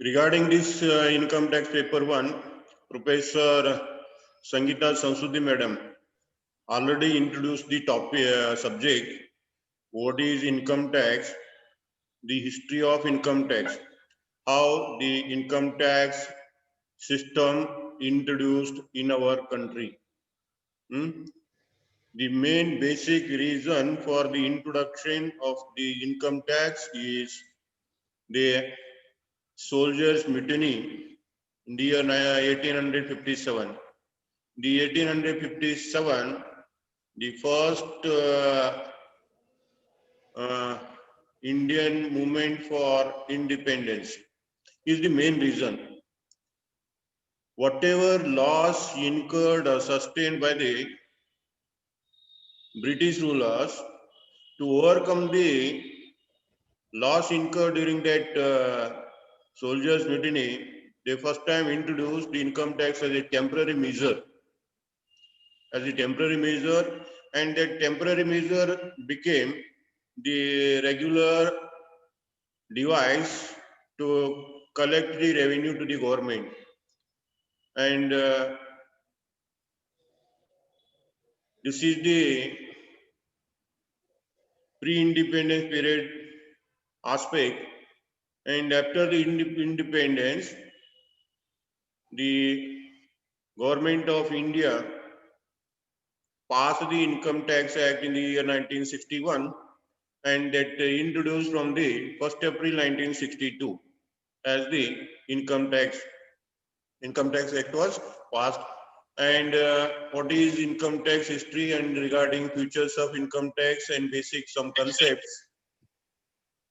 Regarding this income tax paper 1, Professor Sangeeta Sansudi Madam already introduced the topic subject, what is income tax, the history of income tax, how the income tax system introduced in our country. The main basic reason for the introduction of the income tax is the soldiers' mutiny in the year 1857. The 1857, the first Indian movement for independence is the main reason. Whatever loss incurred or sustained by the British rulers, to overcome the loss incurred during that soldiers' mutiny, they first time introduced the income tax as a temporary measure. And that temporary measure became the regular device to collect the revenue to the government. And this is the pre-independence period aspect. And after the independence, the government of India passed the Income Tax Act in the year 1961, and that introduced from the 1st April 1962 as the Income Tax Act was passed. And what is income tax history and regarding features of income tax and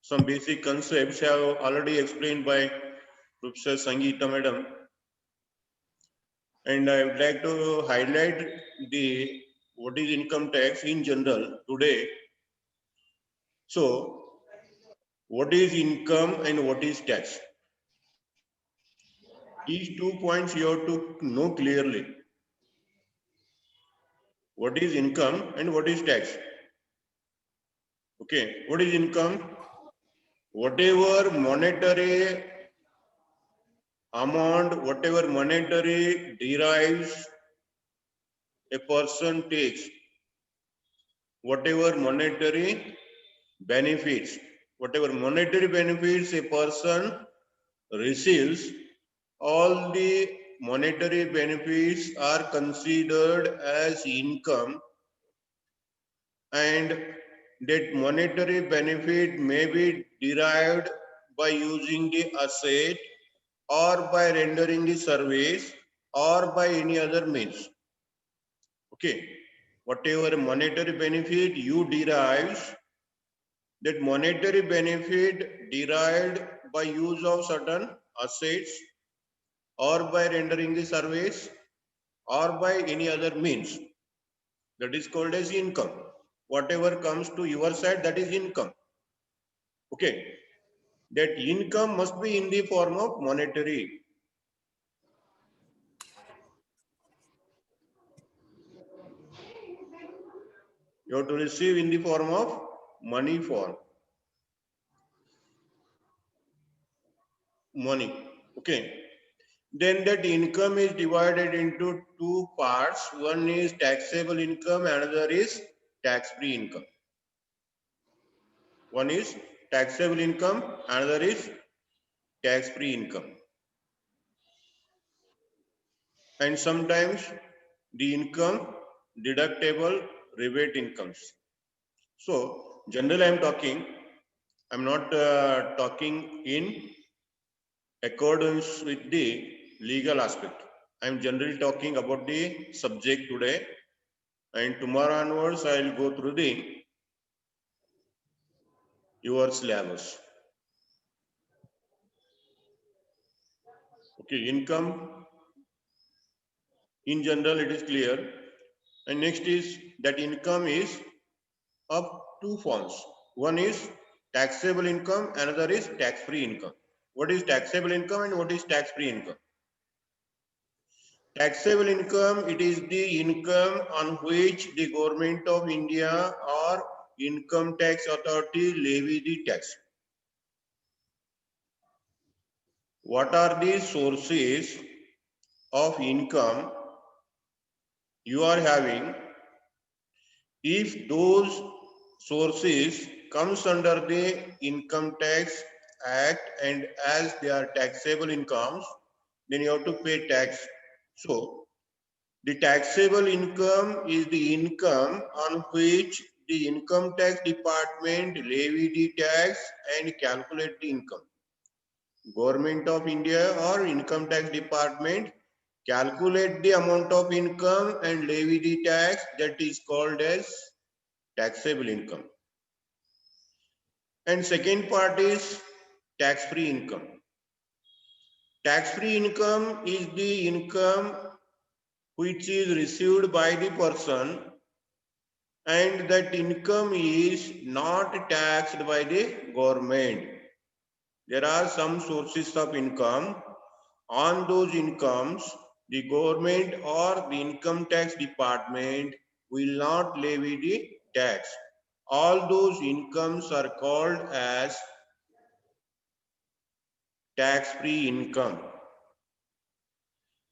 some basic concepts have already explained by Professor Sangeeta Madam. And I would like to highlight what is income tax in general today. So, what is income and what is tax? These 2 points you have to know clearly. What is income and what is tax? Okay, what is income? Whatever monetary amount, whatever monetary derives a person takes, whatever monetary benefits a person receives, all the monetary benefits are considered as income, and that monetary benefit may be derived by using the asset or by rendering the service or by any other means. Okay, whatever monetary benefit you derive, that monetary benefit derived by use of certain assets or by rendering the service or by any other means, that is called as income. Whatever comes to your side, that is income. Okay, that income must be in the form of monetary. You have to receive in the form of money form. Money. Okay. Then that income is divided into 2 parts. One is taxable income, another is tax-free income. One is taxable income, another is tax-free income. And sometimes the income deductible rebate incomes. So generally I'm not talking in accordance with the legal aspect. I'm generally talking about the subject today, and tomorrow onwards I will go through your syllabus. Okay, income in general it is clear. And next is that income is of 2 forms. One is taxable income, another is tax-free income. What is taxable income and what is tax-free income? Taxable income, it is the income on which the government of India or income tax authority levy the tax. what are the sources of income you are having. If those sources comes under the Income Tax Act and as they are taxable incomes, then you have to pay tax. So the taxable income is the income on which the income tax department levy the tax and calculate the income. Government of India or income tax department calculate the amount of income and levy the tax, that is called as taxable income. And second part is tax-free income. Tax-free income is the income which is received by the person and that income is not taxed by the government. There are some sources of income. On those incomes, the government or the income tax department will not levy the tax. All those incomes are called as tax-free income.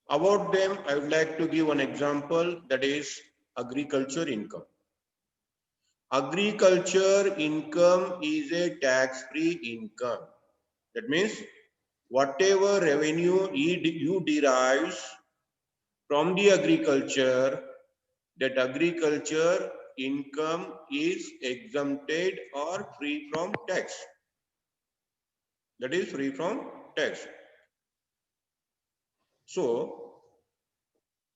About them, I would like to give one example, that is agriculture income. Agriculture income is a tax-free income. That means whatever revenue you derive from the agriculture, that agriculture income is exempted or free from tax. That is free from tax. So,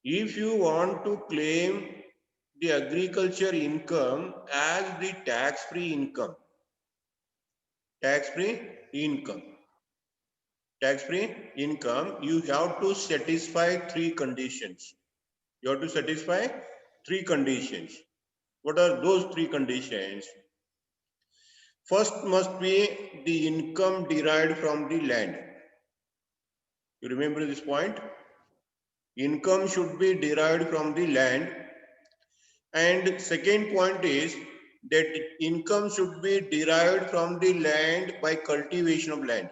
if you want to claim the agriculture income as the tax-free income, tax-free income, you have to satisfy three conditions. You have to satisfy three conditions. What are those three conditions? First must be the income derived from the land. You remember this point? Income should be derived from the land. And second point is that income should be derived from the land by cultivation of land.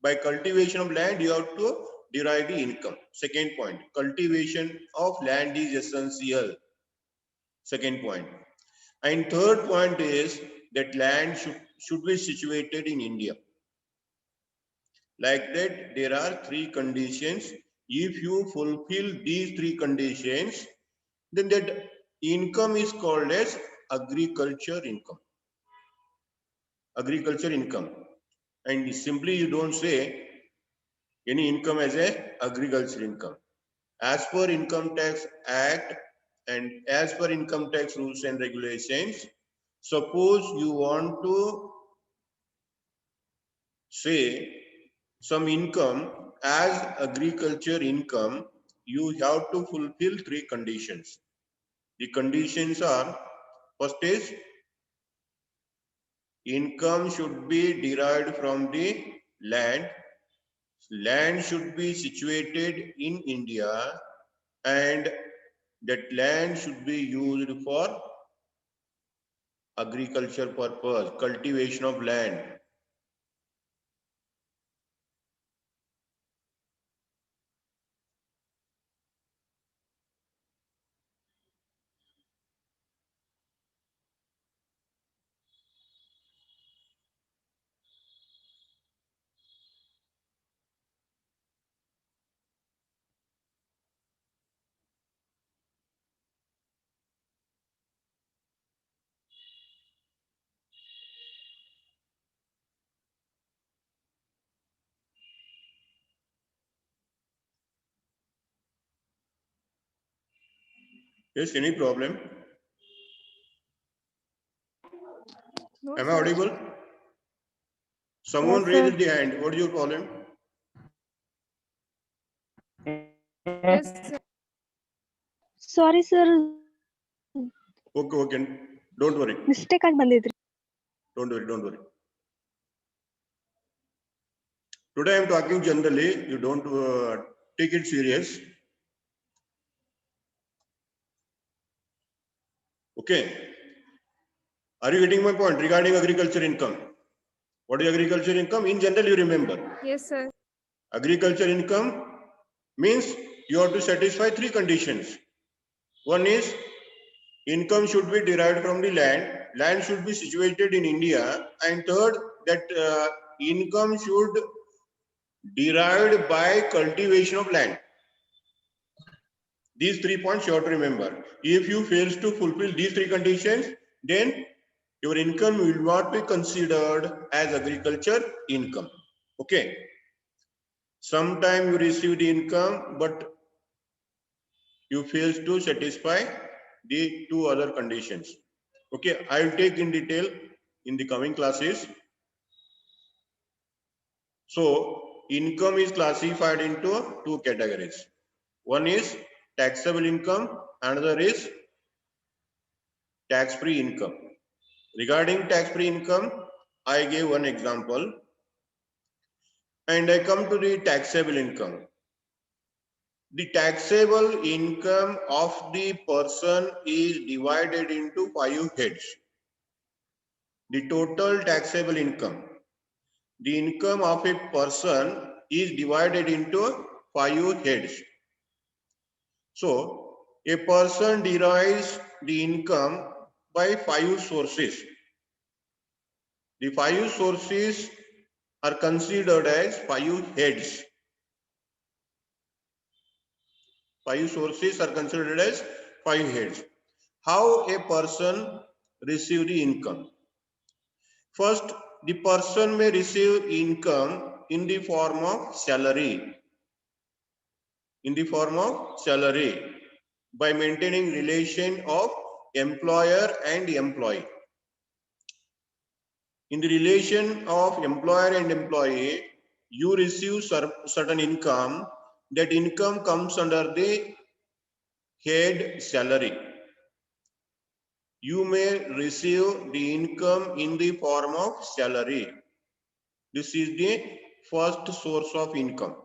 By cultivation of land, you have to derive the income. Second point, cultivation of land is essential. Second point. And third point is that land should be situated in India. Like that, there are three conditions. If you fulfill these three conditions, then that income is called as agriculture income. Agriculture income. And simply you don't say any income as a agriculture income. As per Income Tax Act and as per income tax rules and regulations, suppose you want to say some income as agriculture income, you have to fulfill three conditions. The conditions are, first is income should be derived from the land. Land should be situated in India and that land should be used for agriculture purpose, cultivation of land. Yes, any problem? No, Am I sir. audible? Someone Yes, raised sir. the hand. What is your problem? Yes, sir. Sorry, sir. Okay, okay. Don't worry. Mistake ಆಗಿ ಬಂದಿದ್ರಿ. Don't worry, don't worry. Today I am talking generally. You don't take it serious. Okay. Are you getting my point regarding agriculture income? What is agriculture income? In general, you remember. Yes, sir. Agriculture income means you have to satisfy three conditions. One is income should be derived from the land. Land should be situated in India. And third, that income should derived by cultivation of land. These 3 points you have to remember. If you fail to fulfill these three conditions, then your income will not be considered as agriculture income. Okay. Sometime you receive the income, but you fail to satisfy the two other conditions. Okay, I will take in detail in the coming classes. So income is classified into two categories. One is taxable income, another is tax-free income. Regarding tax-free income, I gave one example, and I come to the taxable income. The taxable income of the person is divided into 5 heads. The total taxable income, the income of a person is divided into 5 heads. So, a person derives the income by 5 sources. The 5 sources are considered as 5 heads. 5 sources are considered as 5 heads. How a person receive the income? First, the person may receive income in the form of salary. In the form of salary, by maintaining relation of employer and employee. In the relation of employer and employee, you receive certain income. That income comes under the head salary. You may receive the income in the form of salary. This is the first source of income.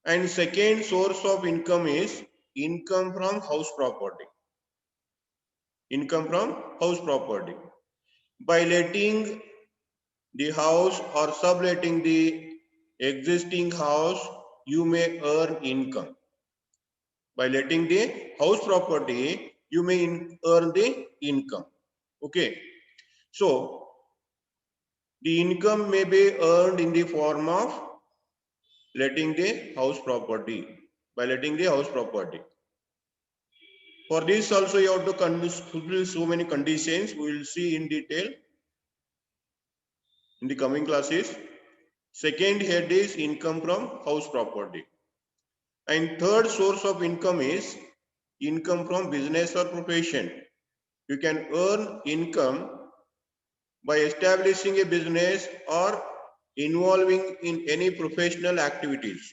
And second source of income is income from house property. Income from house property. By letting the house or subletting the existing house, you may earn income. By letting the house property, you may earn the income. Okay. So, the income may be earned in the form of letting the house property. By letting the house property. For this also you have to fulfill so many conditions. We will see in detail in the coming classes. Second head is income from house property. And third source of income is income from business or profession. You can earn income by establishing a business or involving in any professional activities.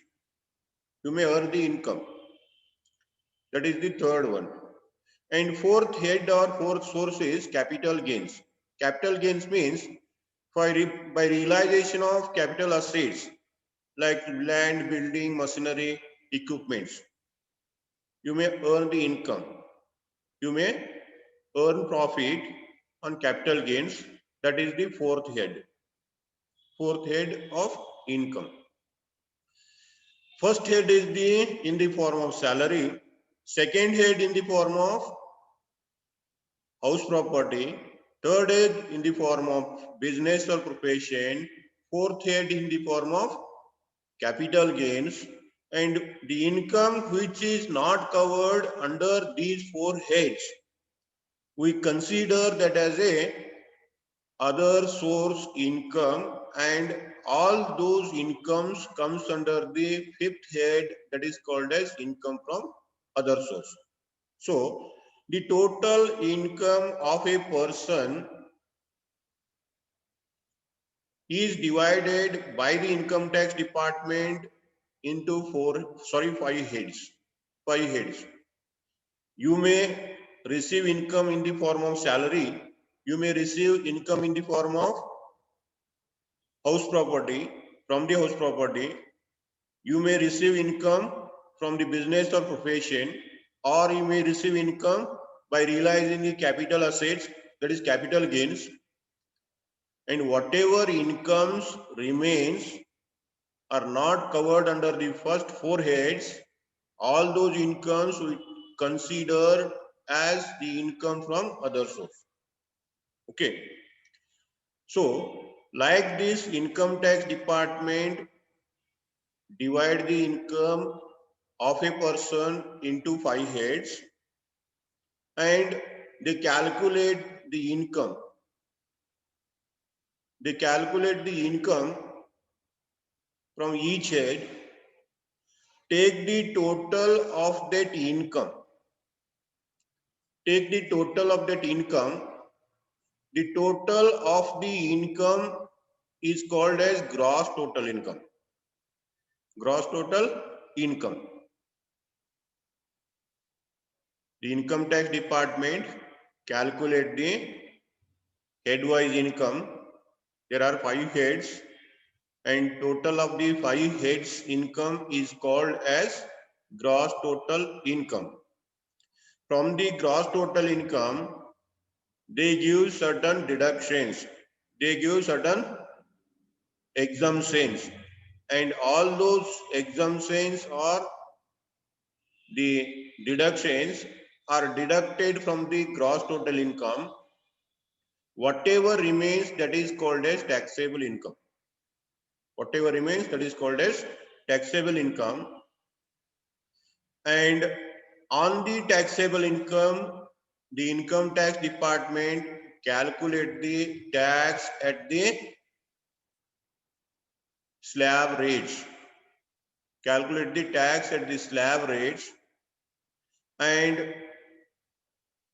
You may earn the income. That is the third one. And fourth head or fourth source is capital gains. Capital gains means by realization of capital assets like land, building, machinery, equipments, you may earn the income. You may earn profit on capital gains. That is the fourth head. Fourth head of income. First head is in the form of salary. Second head in the form of house property. Third head in the form of business or profession. Fourth head in the form of capital gains. And the income which is not covered under these 4 heads, we consider that as a other source income, and all those incomes comes under the 5th head, that is called as income from other source. So the total income of a person is divided by the income tax department into 5 heads. 5 heads. You may receive income in the form of salary. You may receive income in the form of house property, from the house property. You may receive income from the business or profession, or you may receive income by realizing the capital assets, that is capital gains. And whatever incomes remains, are not covered under the first four heads, all those incomes we consider as the income from other source. Okay. So, like this, income tax department divide the income of a person into 5 heads and they calculate the income. They calculate the income from each head, take the total of that income. Take the total of that income. The total of the income is called as gross total income. Gross total income. The income tax department calculate the headwise income. There are 5 heads and total of the 5 heads income is called as gross total income. From the gross total income, they give certain deductions. They give certain exemptions and all those exemptions or the deductions are deducted from the gross total income. Whatever remains, that is called as taxable income. Whatever remains, that is called as taxable income. And on the taxable income, the income tax department calculate the tax at the slab rates. Calculate the tax at the slab rates, and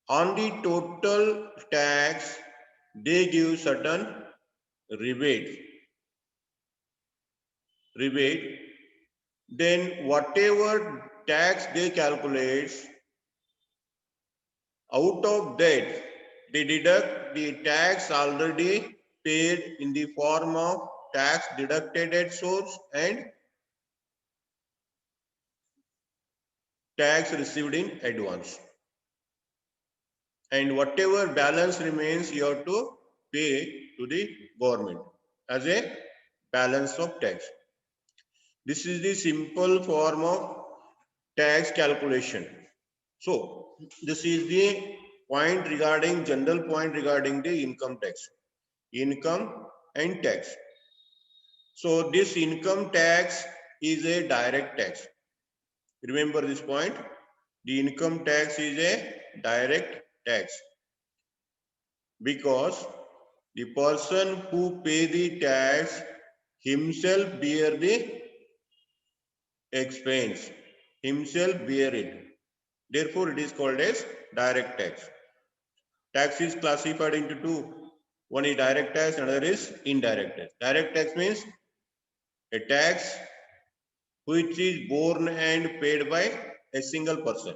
on the total tax, they give certain rebate. Then whatever tax they calculate, out of that, they deduct the tax already paid in the form of tax deducted at source and tax received in advance. And whatever balance remains, you have to pay to the government as a balance of tax. This is the simple form of tax calculation. So this is the point regarding general point regarding the income tax, income and tax. So this income tax is a direct tax. Remember this point. The income tax is a direct tax because the person who pay the tax himself bear the expense, himself bear it. Therefore, it is called as direct tax. Tax is classified into two. One is direct tax, another is indirect tax. Direct tax means a tax which is borne and paid by a single person.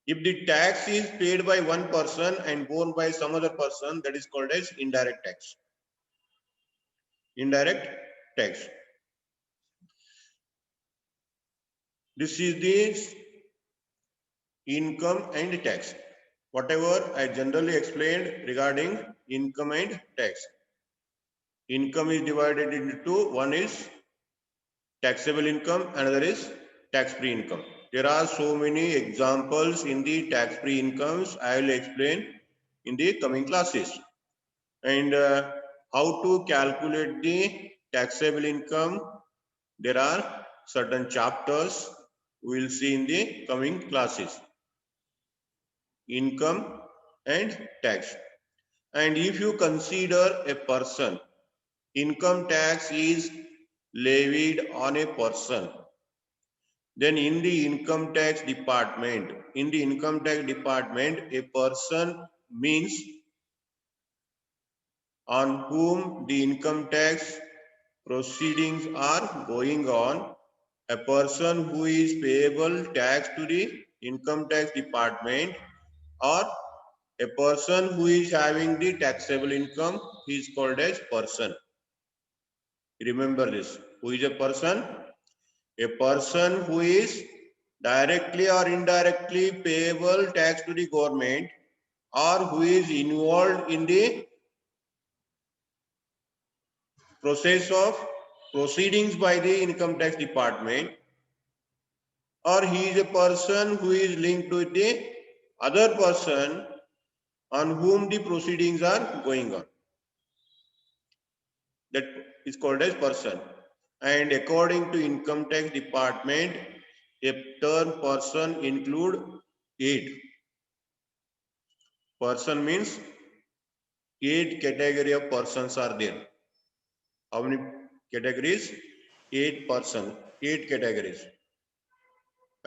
If the tax is paid by one person and borne by some other person, that is called as indirect tax. Indirect tax. This is the income and tax. Whatever I generally explained regarding income and tax. Income is divided into two. One is taxable income, another is tax-free income. There are so many examples in the tax-free incomes. I will explain in the coming classes. And how to calculate the taxable income, there are certain chapters we will see in the coming classes. Income and tax. And if you consider a person, income tax is levied on a person, then in the income tax department, a person means on whom the income tax proceedings are going on, a person who is payable tax to the income tax department, or a person who is having the taxable income is called as person. Remember this. Who is a person? A person who is directly or indirectly payable tax to the government, or who is involved in the process of proceedings by the income tax department, or he is a person who is linked to the other person on whom the proceedings are going on. That is called as person. And according to income tax department, a term person include 8. Person means 8 category of persons are there. How many categories? 8 person, 8 categories.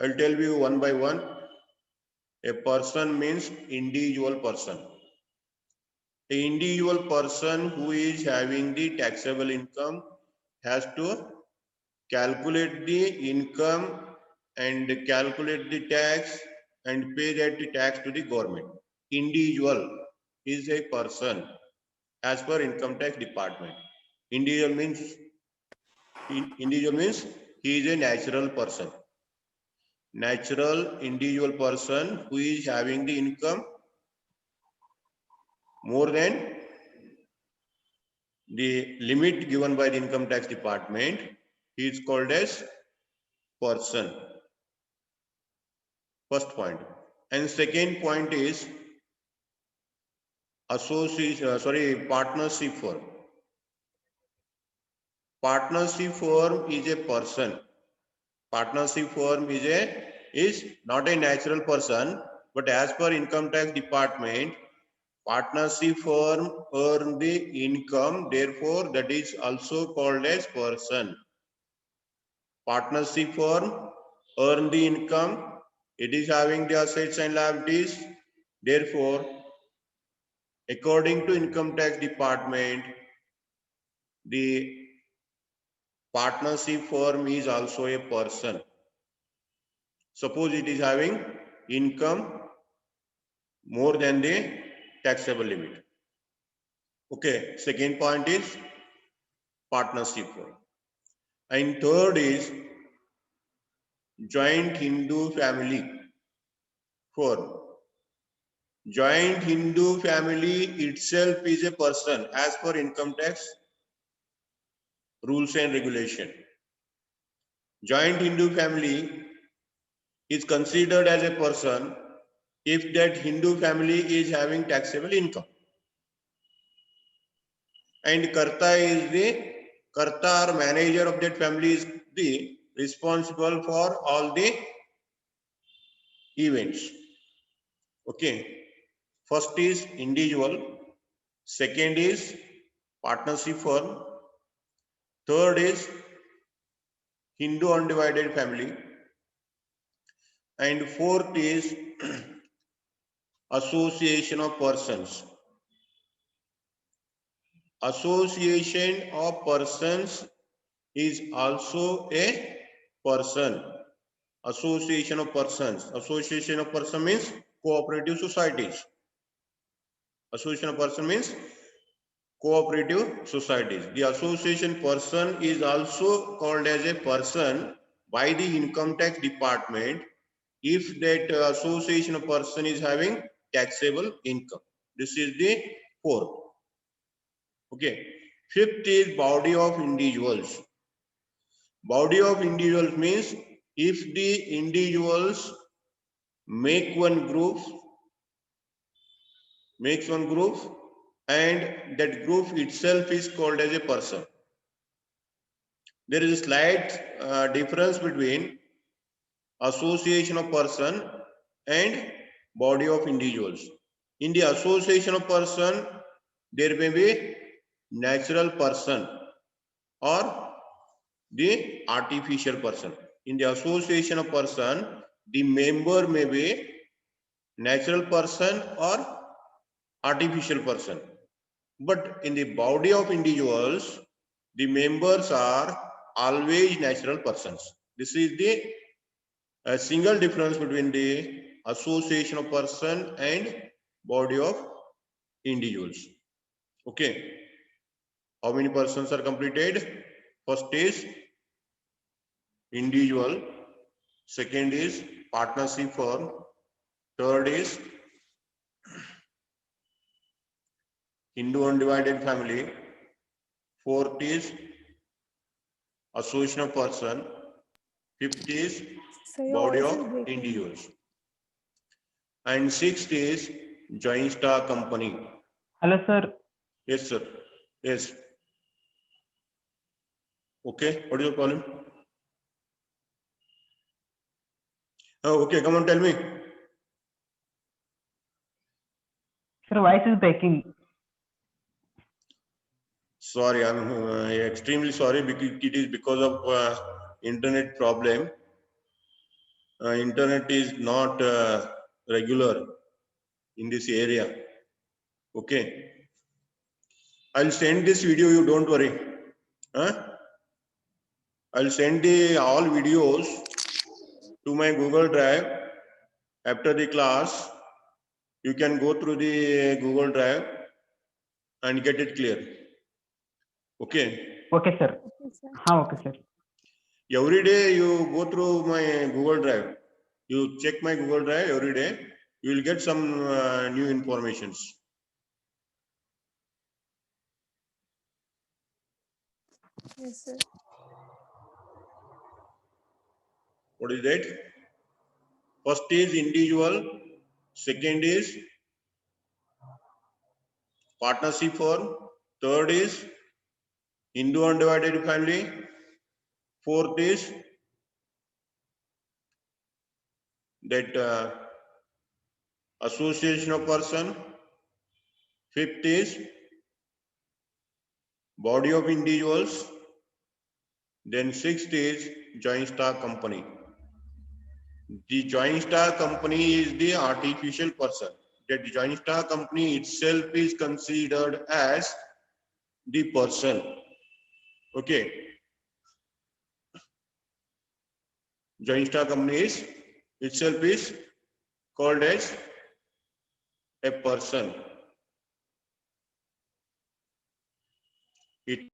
I'll tell you one by one. A person means individual person. The individual person who is having the taxable income has to calculate the income and calculate the tax and pay that tax to the government. Individual is a person as per income tax department. Individual means he is a natural person. Natural individual person who is having the income more than the limit given by the income tax department, he is called as person. First point. And second point is partnership firm. Partnership firm is a person. Partnership firm is not a natural person, but as per income tax department, partnership firm earn the income, therefore that is also called as person. Partnership firm earn the income, it is having the assets and liabilities, therefore according to income tax department, the partnership firm is also a person. Suppose it is having income more than the taxable limit. Okay, second point is partnership firm. And third is joint Hindu family firm. Joint Hindu family itself is a person as per income tax rules and regulation. Joint Hindu family is considered as a person if that Hindu family is having taxable income. And Karta is the Karta or manager of that family is the responsible for all the events. Okay. First is individual. Second is partnership firm. Third is Hindu undivided family. And fourth is association of persons. Association of persons is also a person. Association of persons. Association of person means cooperative societies. Association of person means cooperative societies. The association person is also called as a person by the income tax department if that association of person is having taxable income. This is the fourth. Okay. Fifth is body of individuals. Body of individuals means if the individuals makes one group and that group itself is called as a person. There is a slight difference between association of person and body of individuals. In the association of person, there may be natural person or the artificial person. In the association of person, the member may be natural person or artificial person. But in the body of individuals, the members are always natural persons. This is the single difference between the association of person and body of individuals. Okay. How many persons are completed? First is individual. Second is partnership firm. Third is Hindu undivided family. Fourth is association of person. Fifth is Sir, your body voice is of breaking. individuals. And sixth is joint stock company. Hello, sir. Yes, sir. Yes. Okay. What is your problem? Oh, okay. Come on, tell me. Sir, voice is breaking. Sorry, I'm extremely sorry because it is because of internet problem. Internet is not regular in this area. Okay. I'll send this video. You don't worry. Huh? I'll send the all videos to my Google Drive after the class. You can go through the Google Drive and get it clear. Okay. Okay, sir. Okay, sir. Okay, sir. Every day you go through my Google Drive. You check my Google Drive every day. You will get some new informations. Yes, sir. What is that? First is individual. Second is partnership form. Third is Hindu undivided family. Fourth is that association of person. Fifth is body of individuals. Then sixth is joint stock company. The joint stock company is the artificial person. That joint stock company itself is considered as the person. Okay. Joint stock company is itself is called as a person. It